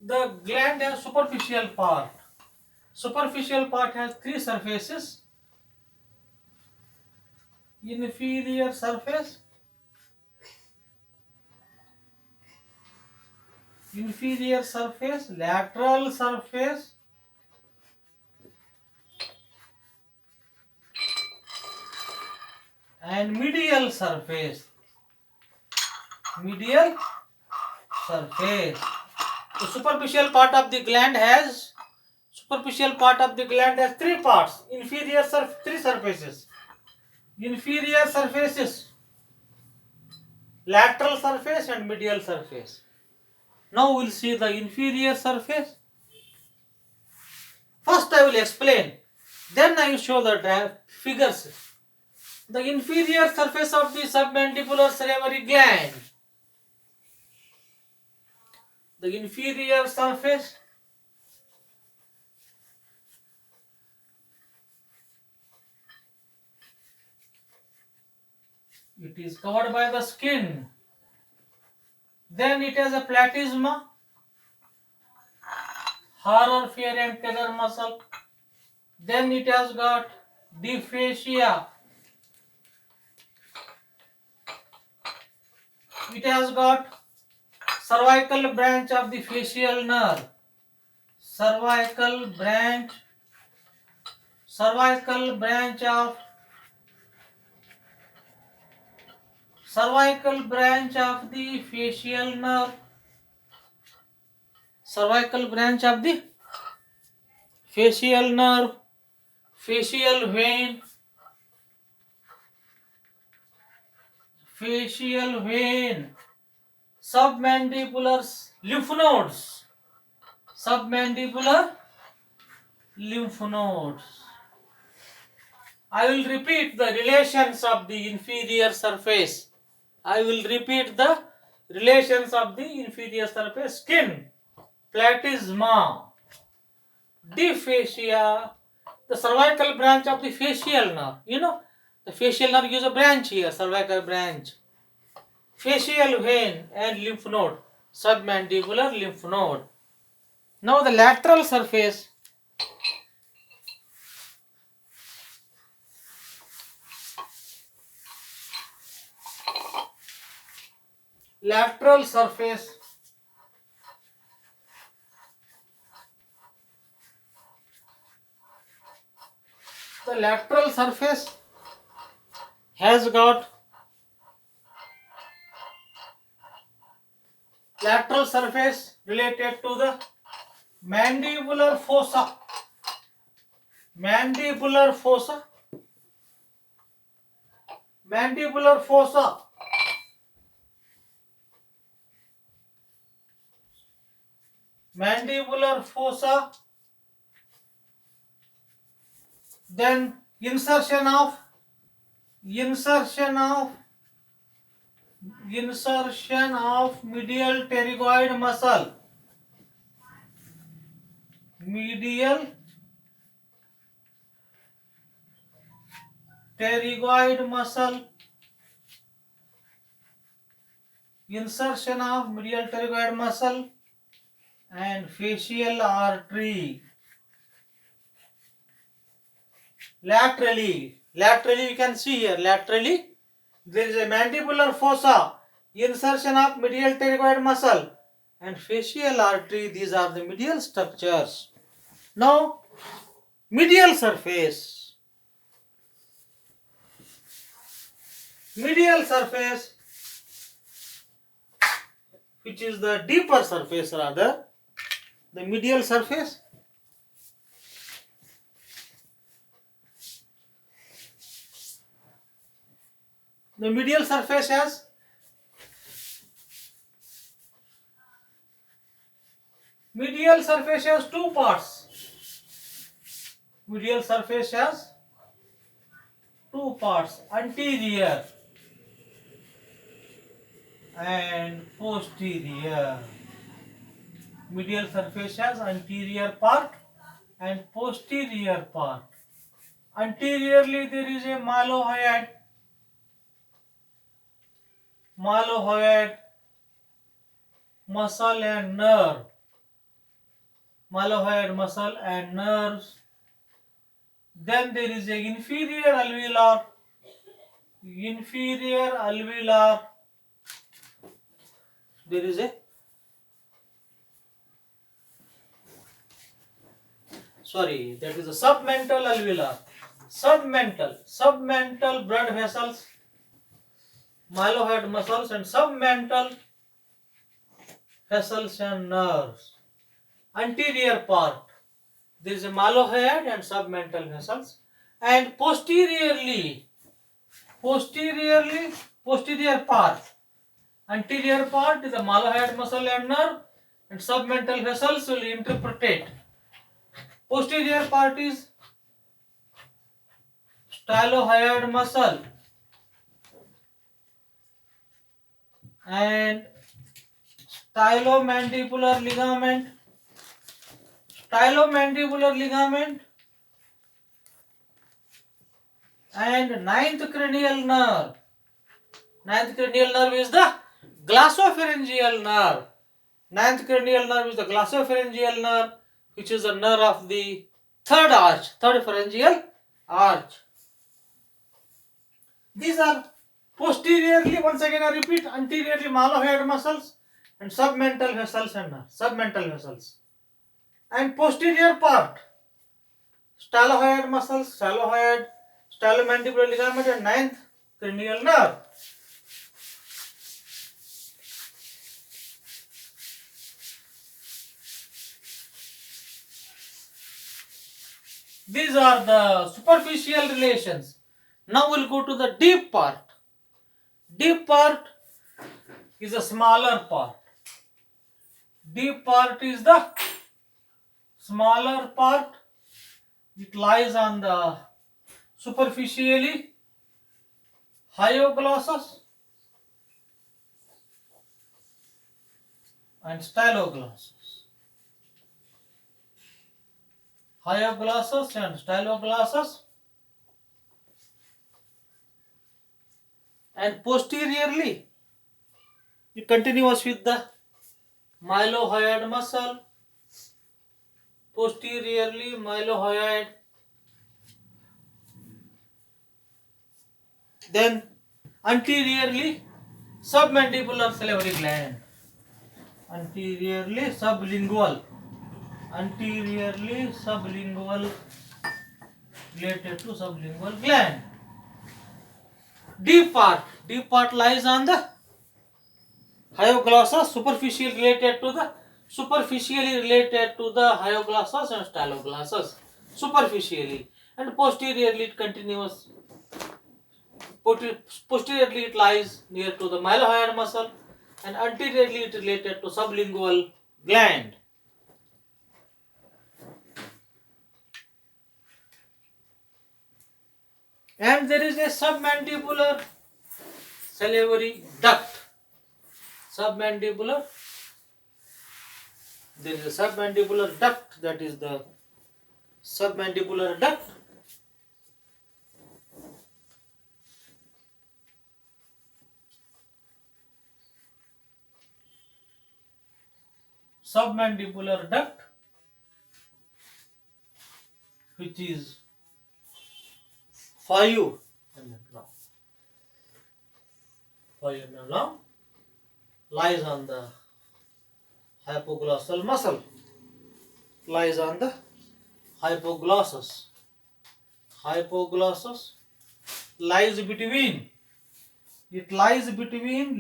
The gland has superficial part. Superficial part has three surfaces: inferior surface, lateral surface, and medial surface. Medial surface. The superficial part of the gland has three parts. Three surfaces. Inferior surfaces, lateral surface, and medial surface. Now we'll see the inferior surface. First I will explain, then I will show the figures. The inferior surface of the submandibular salivary gland. The inferior surface it is covered by the skin. Then it has a platysma, horror, fear and terror muscle. Then it has got dysphagia. It has got cervical branch of the facial nerve. Cervical branch of the facial nerve. Cervical branch of the facial nerve, facial vein, submandibular lymph nodes, I will repeat the relations of the inferior surface. Skin, platysma, dysphagia, the cervical branch of the facial nerve. The facial nerve gives a branch here, cervical branch. Facial vein and lymph node, submandibular lymph node. Now the lateral surface. Lateral surface the lateral surface has got lateral surface related to the mandibular fossa. Mandibular fossa then insertion of medial pterygoid muscle. Insertion of medial pterygoid muscle and facial artery. Laterally you can see here, laterally there is a mandibular fossa, insertion of medial pterygoid muscle and facial artery. These are the medial structures. Now medial surface, which is the deeper surface, rather the medial surface. The medial surface has two parts. Anterior and posterior. Medial surface has anterior part and posterior part. Anteriorly there is a malohyoid muscle and nerve. mylohyoid muscle and nerves. Then there is a inferior alveolar. There is a that is a submental alveolar. Submental blood vessels, mylohyoid muscles, and submental vessels and nerves. Anterior part, there is a mylohyoid and submental vessels, and posterior part, anterior part is the mylohyoid muscle and nerve, and submental vessels will interpret. Posterior part is stylohyoid muscle and stylomandibular ligament and ninth cranial nerve. Ninth cranial nerve is the glossopharyngeal nerve. Ninth cranial nerve is the glossopharyngeal nerve, which is the nerve of the third pharyngeal arch. These are posteriorly, once again I repeat, anteriorly mylohyoid muscles and submental vessels and submental vessels. And posterior part, stylohyoid muscles, stylomandibular ligament and ninth cranial nerve. These are the superficial relations. Now we'll go to the deep part. Deep part is a smaller part. Deep part is the smaller part. It lies on the superficially hyoglossus and styloglossus. Hyoglossus and styloglossus, and posteriorly it continues with the mylohyoid muscle, posteriorly mylohyoid, then anteriorly submandibular salivary gland, anteriorly sublingual related to sublingual gland. Deep part lies on the hyoglossus, superficially related to the hyoglossus and styloglossus, superficially, and posteriorly it continues. Posteriorly it lies near to the mylohyoid muscle, and anteriorly it is related to sublingual gland. And there is a submandibular salivary duct. There is a submandibular duct, that is the submandibular duct. Submandibular duct, which is 5 mm long, lies on the hypoglossal muscle, lies on the hypoglossus. Hypoglossus lies between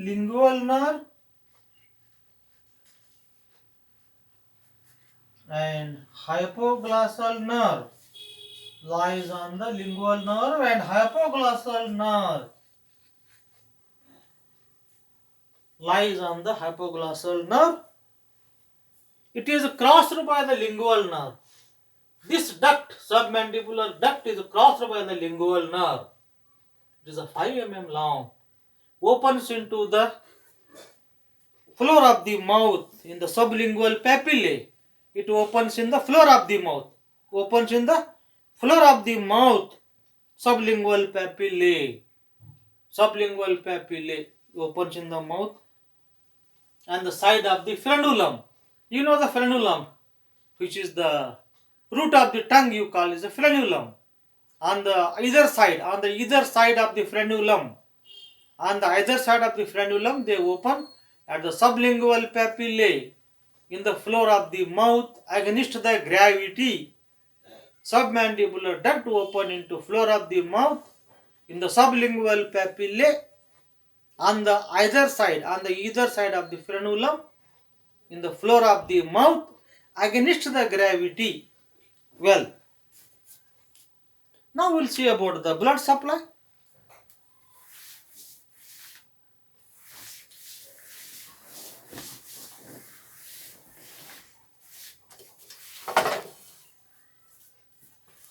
lingual nerve and hypoglossal nerve, lies on the lingual nerve and hypoglossal nerve, lies on the hypoglossal nerve. It is crossed by the lingual nerve. This duct, submandibular duct, is crossed by the lingual nerve. It is a 5 mm long, opens into the floor of the mouth in the sublingual papillae. It opens in the floor of the mouth. Sublingual papillae. Opens in the mouth and the side of the frenulum. You know the frenulum. which is the root of the tongue, you call is the frenulum. On the either side, of the frenulum, they open at the sublingual papillae in the floor of the mouth against the gravity. Submandibular duct open into floor of the mouth in the sublingual papillae on the either side of the frenulum in the floor of the mouth against the gravity. Well, now we'll see about the blood supply.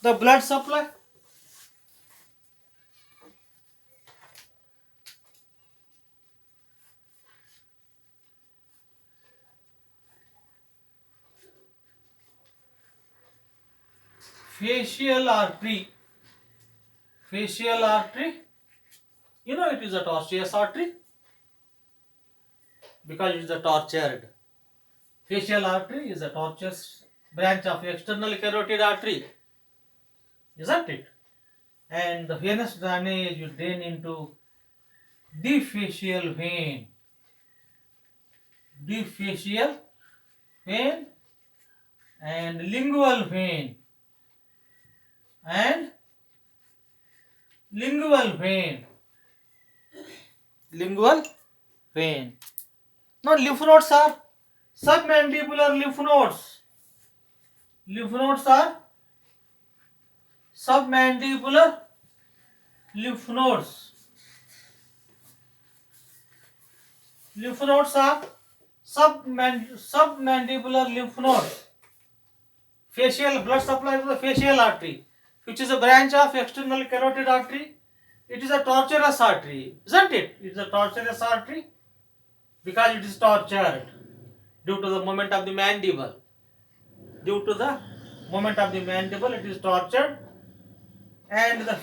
The blood supply. Facial artery. You know it is a tortuous artery because it is a tortured. Facial artery is a tortuous branch of external carotid artery, isn't it? And the venous drainage will drain into deep facial vein, and lingual vein, and lingual vein. Now lymph nodes are submandibular lymph nodes. Lymph nodes are submandibular lymph nodes. Lymph nodes are submandibular lymph nodes. Facial blood supply to the facial artery, which is a branch of external carotid artery. It is a tortuous artery, isn't it? It is a tortuous artery because it is tortured due to the movement of the mandible. It is tortured, and the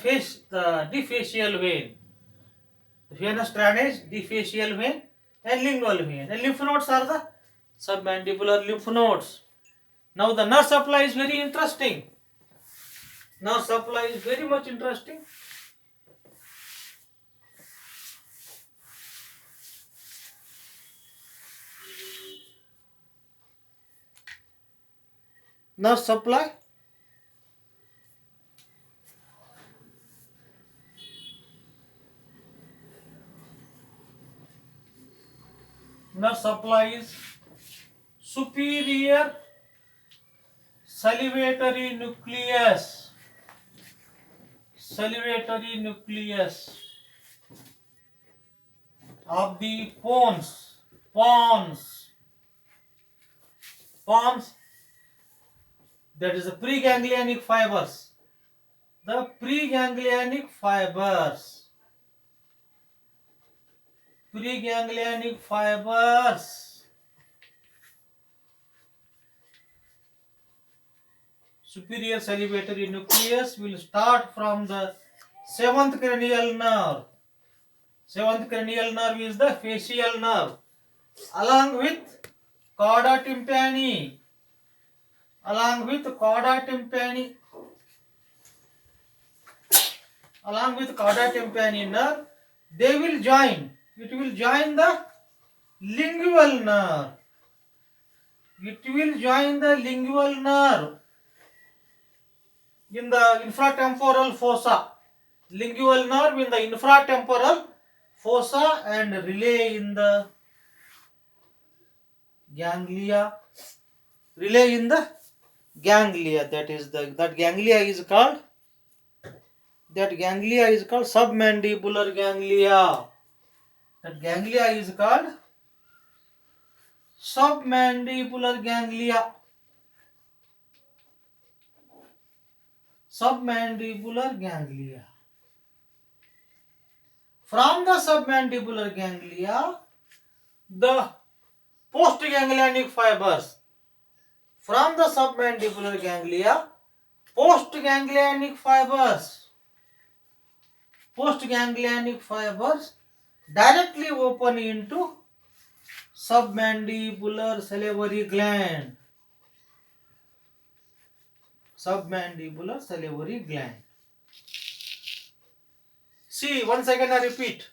deep facial vein, the venous drainage, deep facial vein, and lingual vein. And lymph nodes are the submandibular lymph nodes. Now the nerve supply is very interesting. Nerve supply is very much interesting. Nerve supply. Nerve supply is superior salivatory nucleus. Of the pons, that is the preganglionic fibers. Superior salivatory nucleus will start from the seventh cranial nerve. Seventh cranial nerve is the facial nerve, along with cauda tympani. Nerve, they will join. It will join the lingual nerve. In the infratemporal fossa. Lingual nerve in the infratemporal fossa and relay in the ganglia. That ganglia is called submandibular ganglia. Submandibular ganglia. From the submandibular ganglia, the postganglionic fibers. From the submandibular ganglia, postganglionic fibers directly open into submandibular salivary gland. submandibular salivary gland. See, once again I repeat.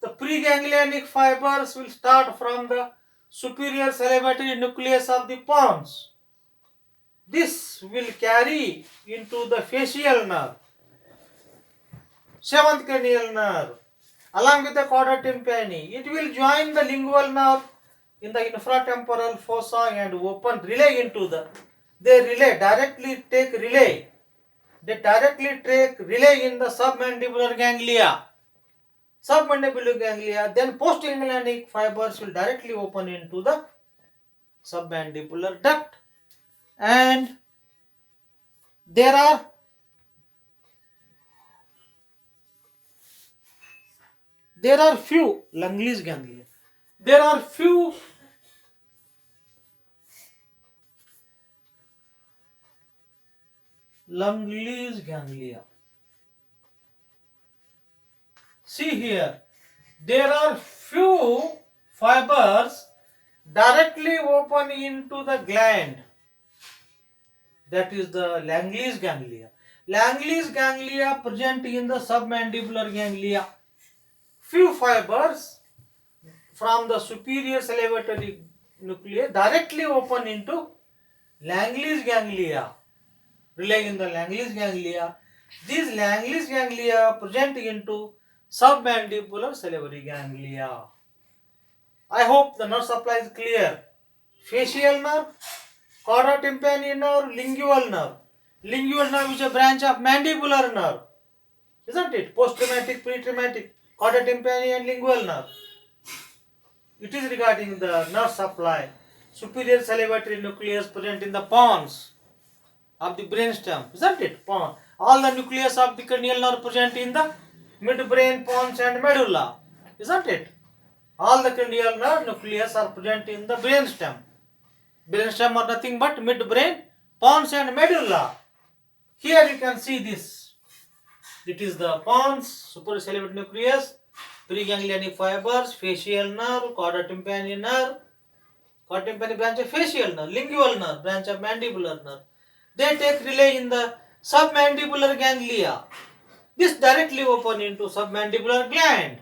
The preganglionic fibers will start from the superior salivary nucleus of the pons. This will carry into the facial nerve, seventh cranial nerve, along with the chorda tympani. It will join the lingual nerve in the infratemporal fossa and open relay into the. They directly take relay in the submandibular ganglia. Submandibular ganglia, then postganglionic fibers will directly open into the submandibular duct, and there are few Langley's ganglia. There are few Langley's ganglia. See here, there are few fibers directly open into the gland. That is the Langley's ganglia. Langley's ganglia present in the submandibular ganglia. Few fibers from the superior salivary nucleus directly open into Langley's ganglia, relying in the Langley's ganglia. These Langley's ganglia present into submandibular salivary ganglia. I hope the nerve supply is clear. Facial nerve, chorda tympani nerve, lingual nerve. Lingual nerve is a branch of mandibular nerve, isn't it? Post-traumatic, pre-traumatic, chorda tympani and lingual nerve. It is regarding the nerve supply. Superior salivary nucleus present in the pons of the brainstem, isn't it? Pons. All the nucleus of the cranial nerve present in the midbrain, pons and medulla, isn't it? All the cranial nerve nucleus are present in the brainstem. Brainstem are nothing but midbrain, pons and medulla. Here you can see this. It is the pons, superior salivary nucleus, preganglionic fibers, facial nerve, chorda tympani nerve, chorda tympani branch of facial nerve, lingual nerve, branch of mandibular nerve. They take relay in the submandibular ganglia. This directly open into submandibular gland.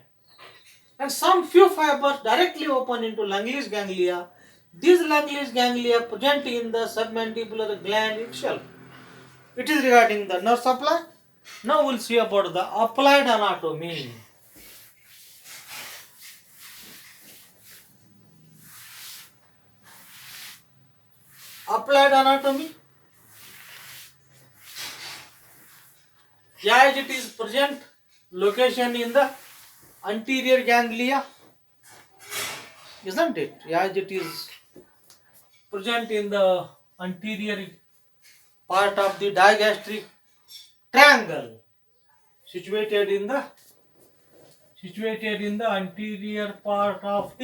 And some few fibers directly open into Langley's ganglia. These Langley's ganglia present in the submandibular gland itself. It is regarding the nerve supply. Now we'll see about the applied anatomy. Applied anatomy. As it is present location in the anterior ganglia, isn't it? As it is present in the anterior part of the digastric triangle, situated in the anterior part of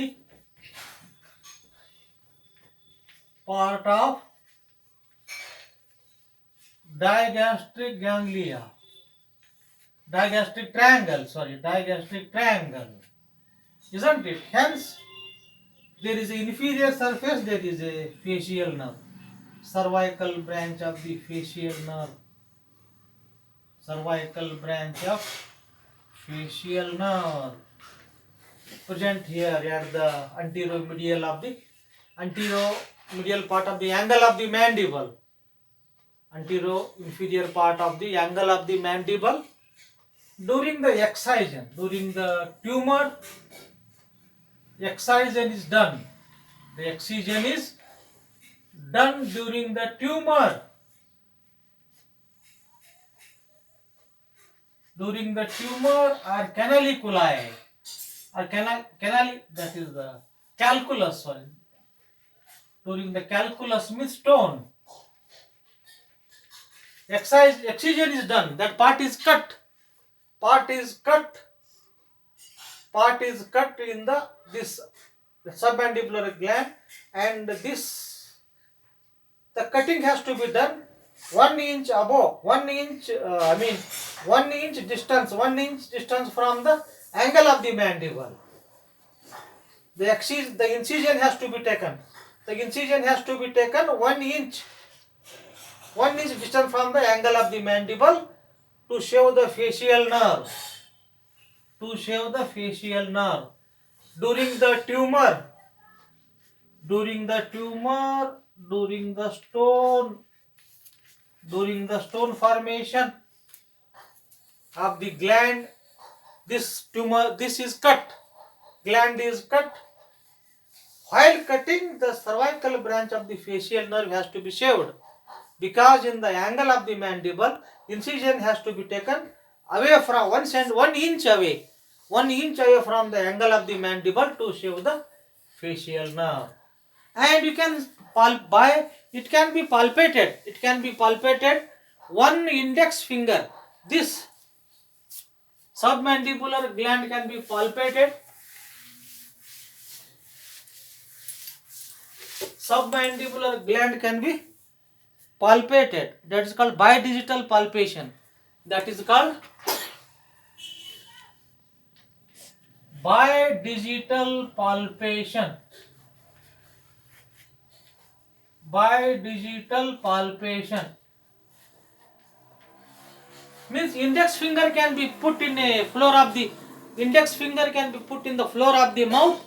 digastric ganglia. Digastric triangle, isn't it? Hence, there is an inferior surface, there is a facial nerve, cervical branch of the facial nerve, present here at the anteromedial part of the angle of the mandible, inferior part of the angle of the mandible. During the excision, during the tumor, excision is done. The excision is done during the tumor. During the tumor or canaliculi, or that is the calculus, during the calculus means stone. Excision is done. That part is cut. In this submandibular gland, and this the cutting has to be done 1 inch above, 1 inch distance from the angle of the mandible. The incision has to be taken. The incision has to be taken 1 inch One is distant from the angle of the mandible to show the facial nerve. To show the facial nerve. During the tumor, during the tumor, during the stone formation of the gland, this is cut. Gland is cut. While cutting, the cervical branch of the facial nerve has to be shaved, because in the angle of the mandible, incision has to be taken away from 1 inch away, 1 inch away from the angle of the mandible to shave the facial nerve. And you can it can be palpated. It can be palpated. One index finger. This submandibular gland can be palpated. Submandibular gland can be palpated. That is called bidigital palpation. That is called bidigital palpation. Bidigital palpation means index finger can be put in a floor of the floor of the mouth,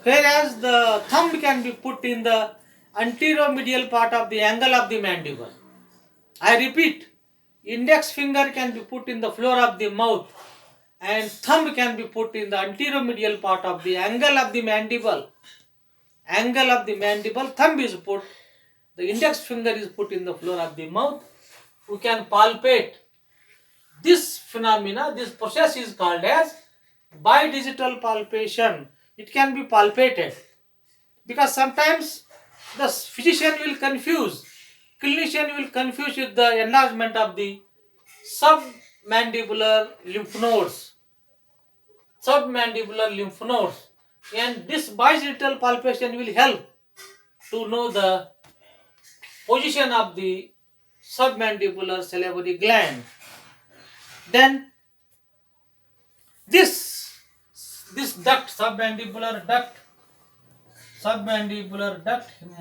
whereas the thumb can be put in the anteromedial part of the angle of the mandible. I repeat, index finger can be put in the floor of the mouth and thumb can be put in the anteromedial part of the angle of the mandible. Angle of the mandible, thumb is put, the index finger is put in the floor of the mouth. We can palpate. This phenomena, this process is called as bidigital palpation. It can be palpated, because sometimes the physician will confuse, clinician will confuse with the enlargement of the submandibular lymph nodes. Submandibular lymph nodes. And this bidigital palpation will help to know the position of the submandibular salivary gland. Then this duct, submandibular duct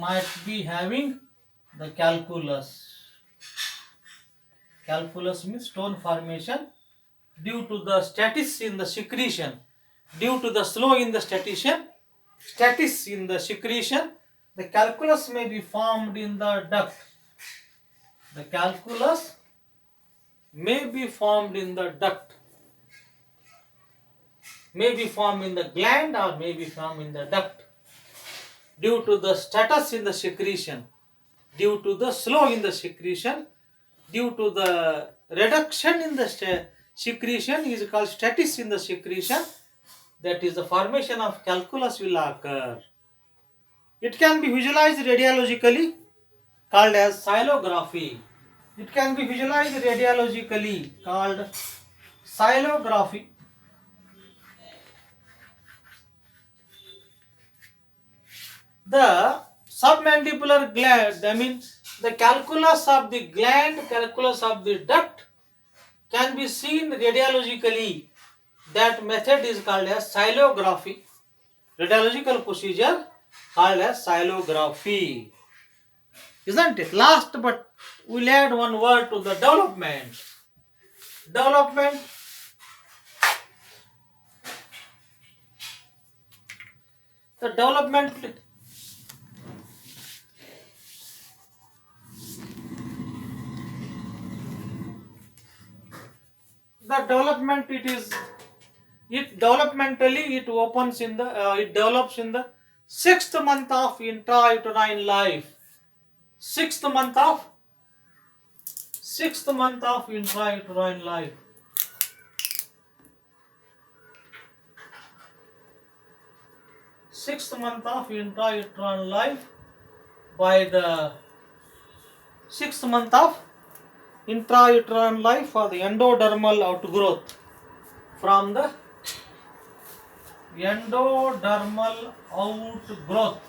might be having the calculus. Calculus means stone formation due to the stasis in the secretion. Due to the slow in the stasis in the secretion, the calculus may be formed in the duct. The calculus may be formed in the duct, may be formed in the gland, or may be formed in the duct, due to the status in the secretion, due to the slow in the secretion, due to the reduction in the secretion is called stasis in the secretion. That is, the formation of calculus will occur. It can be visualized radiologically, called as xylography. It can be visualized radiologically, called xylography. The submandibular gland, I mean the calculus of the gland, calculus of the duct can be seen radiologically. That method is called as xylography. Radiological procedure called as xylography. Isn't it? Last, but we'll add one word to the development. Development. The development. The development, it developmentally it opens in the it develops in the 6th month of intrauterine life. 6th month of intrauterine life. 6th month of intrauterine life. By the 6th month of intrauterine life for the endodermal outgrowth, from the endodermal outgrowth.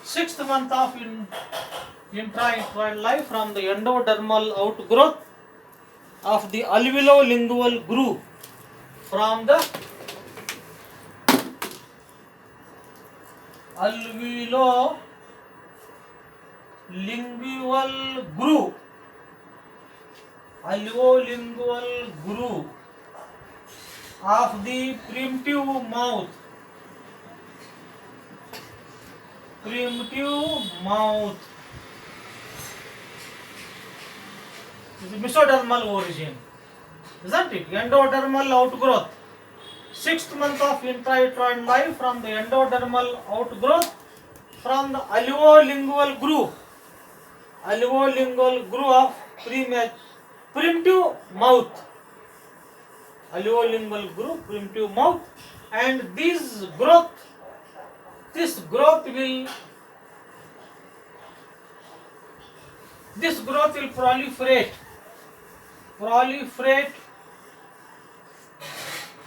Sixth month of intrauterine life, from the endodermal outgrowth of the alveolo-lingual groove, from the alveolo-lingual groove, alveolingual groove of the primitive mouth, is mesodermal origin, isn't it? Endodermal outgrowth. 6th month of intrauterine life from the endodermal outgrowth from the alveolingual groove of primitive mouth, alveolingual groove, primitive mouth, and this growth will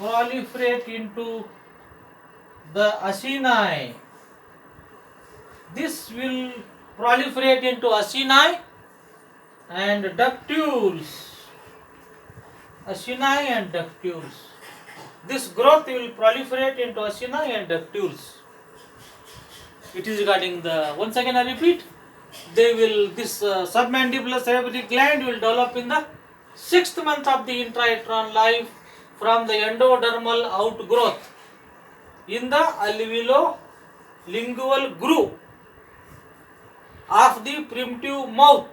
proliferate into the acini. This will proliferate into acini and ductules. This growth will proliferate into acini and ductules. It is regarding the, once again I repeat, this submandibular cerebral gland will develop in the 6th month of the intrauterine life from the endodermal outgrowth in the alveolo-lingual groove of the primitive mouth,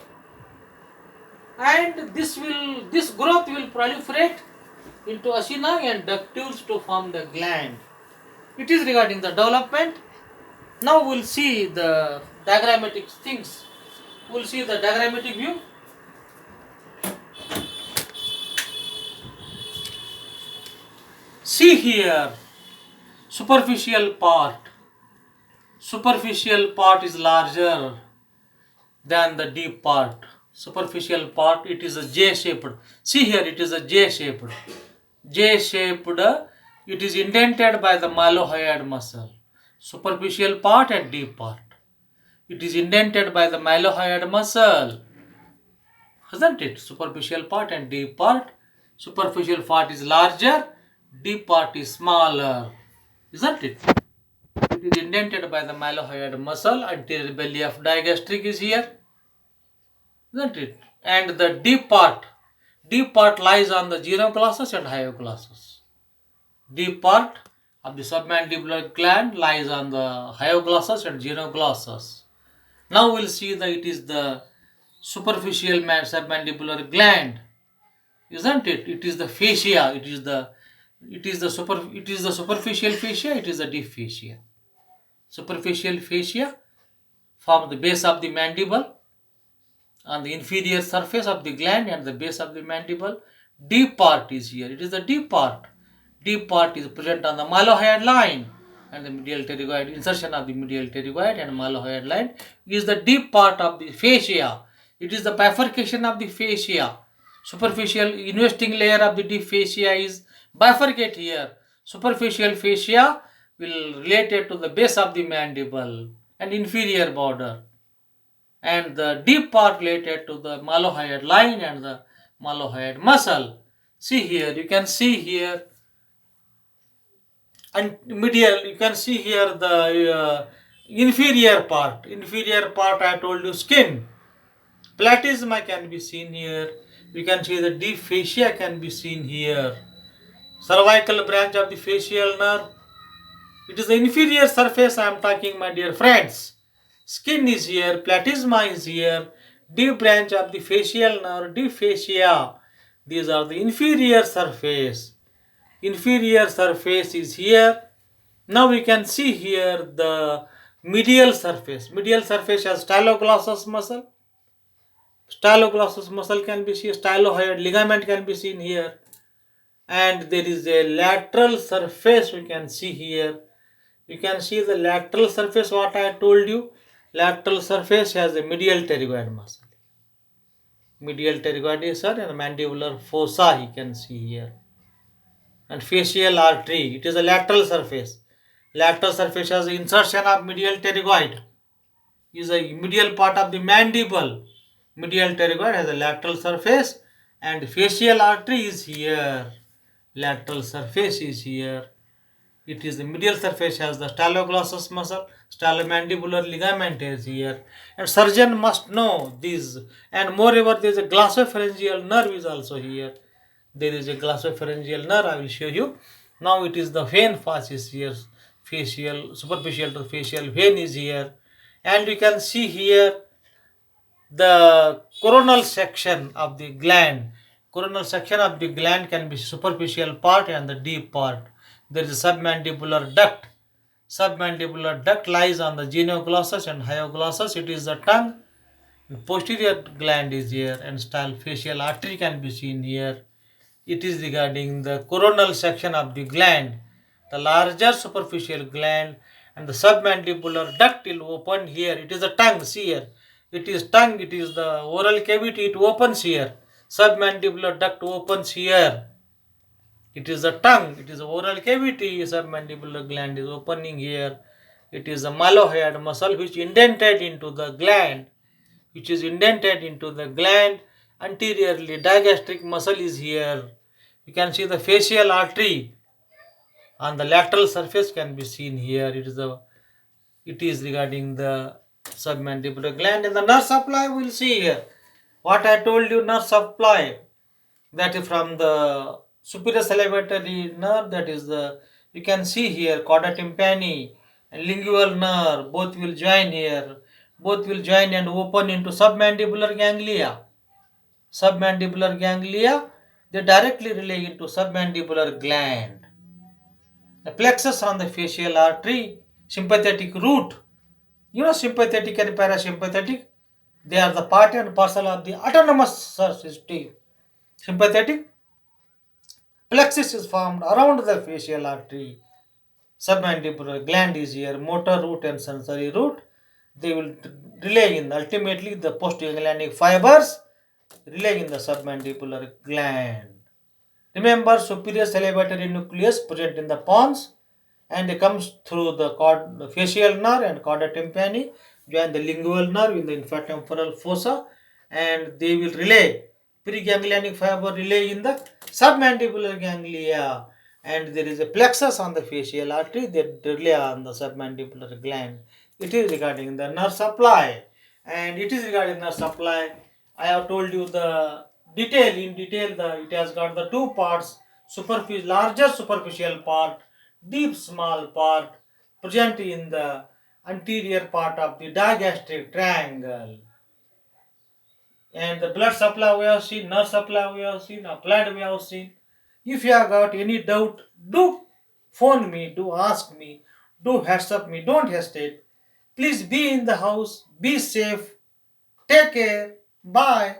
and this growth will proliferate into acini and ductules to form the gland. It is regarding the development. Now we will see the diagrammatic things. We will see the diagrammatic view. See here, superficial part is larger than the deep part. Superficial part, it is a J-shaped. See here, it is a J-shaped. It is indented by the mylohyoid muscle. Superficial part and deep part. It is indented by the mylohyoid muscle. Isn't it? Superficial part and deep part. Superficial part is larger, deep part is smaller. Isn't it? It is indented by the mylohyoid muscle. Anterior belly of digastric is here. Isn't it? And the deep part lies on the genoglossus and hyoglossus. Deep part of the submandibular gland lies on the hyoglossus and genoglossus. Now we will see that it is the superficial submandibular gland, isn't it? It is the fascia. It is the superficial fascia. It is the deep fascia. Superficial fascia form the base of the mandible on the inferior surface of the gland and the base of the mandible. Deep part is here. It is the deep part. Deep part is present on the mylohyoid line and the medial pterygoid. Insertion of the medial pterygoid and mylohyoid line is the deep part of the fascia. It is the bifurcation of the fascia. Superficial investing layer of the deep fascia is bifurcate here. Superficial fascia will related to the base of the mandible and inferior border, and the deep part related to the mylohyoid line and the mylohyoid muscle. See here, you can see here, and medial, you can see here the inferior part. I told you skin. Platysma can be seen here. You can see the deep fascia can be seen here. Cervical branch of the facial nerve. It is the inferior surface I am talking, my dear friends. Skin is here, platysma is here, deep branch of the facial nerve, deep fascia. These are the inferior surface. Inferior surface is here. Now we can see here the medial surface. Medial surface has styloglossus muscle. Styloglossus muscle can be seen, stylohyoid ligament can be seen here. And there is a lateral surface we can see here. You can see the lateral surface, what I told you. Lateral surface has a medial pterygoid muscle. Medial pterygoid is and mandibular fossa you can see here. And facial artery, it is a lateral surface. Lateral surface has the insertion of medial pterygoid. Is a medial part of the mandible. Medial pterygoid has a lateral surface and facial artery is here. Lateral surface is here. It is the medial surface has the styloglossus muscle, stylomandibular ligament is here, and surgeon must know this. And moreover, there is a glossopharyngeal nerve is also here. There is a glossopharyngeal nerve. I will show you. Now it is the vein fasces here. Facial, superficial to facial vein is here, and you can see here the coronal section of the gland. Coronal section of the gland can be superficial part and the deep part. There is a submandibular duct. Submandibular duct lies on the genioglossus and hyoglossus. It is the tongue. Posterior gland is here, and style facial artery can be seen here. It is regarding the coronal section of the gland. The larger superficial gland and the submandibular duct will open here. It is the tongue. See here. It is tongue. It is the oral cavity. It opens here. Submandibular duct opens here. It is the tongue. It is the oral cavity. Submandibular gland is opening here. It is the malahyoid muscle which indented into the gland. Which is indented into the gland. Anteriorly, digastric muscle is here. You can see the facial artery on the lateral surface can be seen here. It is regarding the submandibular gland, and the nerve supply we will see here. What I told you, nerve supply, that is from the superior salivatory nerve, that is the, you can see here, chorda tympani and lingual nerve, both will join here. Both will join and open into submandibular ganglia. Submandibular ganglia, they directly relay into submandibular gland. The plexus on the facial artery, sympathetic root. You know sympathetic and parasympathetic, they are the part and parcel of the autonomous system. Sympathetic plexus is formed around the facial artery. Submandibular gland is here, motor root and sensory root. They will relay in ultimately the postganglionic fibers relay in the submandibular gland. Remember, superior salivatory nucleus present in the pons and it comes through the facial nerve and chorda tympani, join the lingual nerve in the infratemporal fossa, and they will relay. Preganglionic fiber relay in the submandibular ganglia, and there is a plexus on the facial artery that relay on the submandibular gland. It is regarding the nerve supply, and it is regarding nerve supply. I have told you the detail in detail. It has got the two parts: superficial, larger superficial part, deep small part, present in the anterior part of the digastric triangle. And the blood supply we have seen, nerve supply we have seen, applied we have seen. If you have got any doubt, do phone me, do ask me, do WhatsApp me, don't hesitate. Please be in the house, be safe, take care, bye.